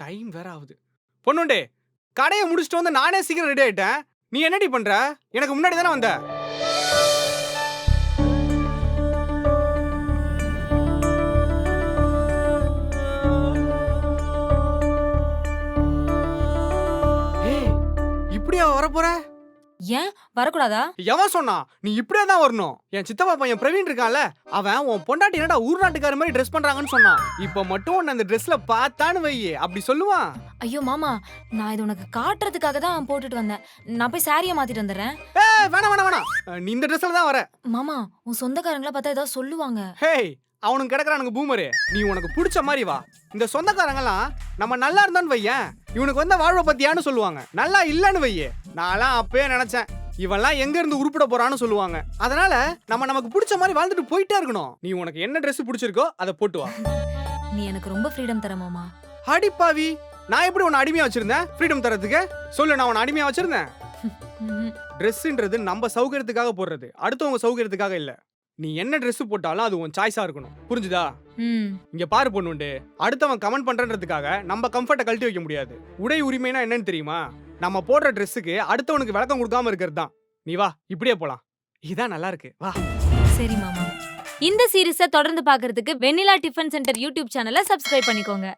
Time வேற ஆகுது. பொண்ணுண்டே, கடைய முடிச்சுட்டு வந்து நானே சீக்கிரம் ரெடி ஆயிட்டேன். நீ என்னடி பண்ற? எனக்கு முன்னாடி தானே வந்த. ஏய், இப்படியா வரப்போற? ஏன் வரக்கூடாதா? எவன் சொன்னா? நீ இப்படியே தான் வரணும். என் சித்தப்பா பையன் பிரவீன் இருக்கான்ல, அவன் உன் பொண்டாட்டி என்னடா ஊர் நாட்டுக்கார மாதிரி ட்ரெஸ் பண்றாங்கன்னு சொன்னான். இப்ப மட்டும் உன்னை அந்த ட்ரெஸ்ல பார்த்தான்னு வையே, அப்படி சொல்லுவான். ஐயோ மாமா, நான் இது உனக்கு காட்டுறதுக்காக தான் போட்டுட்டு வந்தேன். நான் போய் சாரியை மாத்திட்டு வந்துடுறேன். வேணாம் வேணாம் வேணாம், நீ இந்த ட்ரெஸ்ல தான் வர. மாமா, உன் சொந்தக்காரங்கள பார்த்தா ஏதாவது சொல்லுவாங்க. ஹேய், அவனுக்கு கிடக்குறானுங்க பூமரு. நீ உனக்கு பிடிச்ச மாதிரி வா. இந்த சொந்தக்காரங்கலாம் நம்ம நல்லா இருந்தான்னு வையேன், இவனுக்கு வந்த வாழ்வை பத்தியான்னு சொல்லுவாங்க. நல்லா இல்லன்னு வையே, நான்லாம் அப்பயே நினைச்சேன் இவெல்லாம் எங்க இருந்து உருப்பிட போறான்னு சொல்லுவாங்க. அதனால நமக்கு பிடிச்ச மாதிரி வாழ்ந்துட்டு போயிட்டே இருக்கணும். நீ உனக்கு என்ன Dress பிடிச்சிருக்கோ அதை போட்டு வா. நீ எனக்கு ரொம்ப ஃப்ரீடம் தர மாமா. அடிப்பாவி, நான் எப்படி உன்னை அடிமையா வச்சிருந்தேன் ஃப்ரீடம் தரதுக்கு? சொல்லு, நான் உன்னை அடிமையா வச்சிருந்தேன்? ட்ரெஸ்ன்றது நம்ம சௌகரியத்துக்காக போடுறது, அடுத்தவங்க சௌகரியத்துக்காக இல்ல. நீ என்ன Dress போட்டாலும் அது உன் சாய்ஸா இருக்கணும், புரிஞ்சுதா? இங்க பாரு பொண்ணுண்டு, அடுத்தவன் கமெண்ட் பண்றதுக்காக நம்ம கம்ஃபர்ட்டை கழட்டி வைக்க முடியாது. உடை உரிமைனா என்னன்னு தெரியுமா? நம்ம போடுற Dressக்கு அடுத்தவனுக்கு விளக்கம் கொடுக்காம இருக்கிறது தான். நீ வா, இப்படியே போலாம். இதான் நல்லா இருக்கு, வா. சரி மாமா. இந்த சீரிஸை தொடர்ந்து பார்க்கிறதுக்கு வெண்ணிலா டிஃபன் சென்டர் யூடியூப் சேனலை சப்ஸ்கிரைப் பண்ணிக்கோங்க.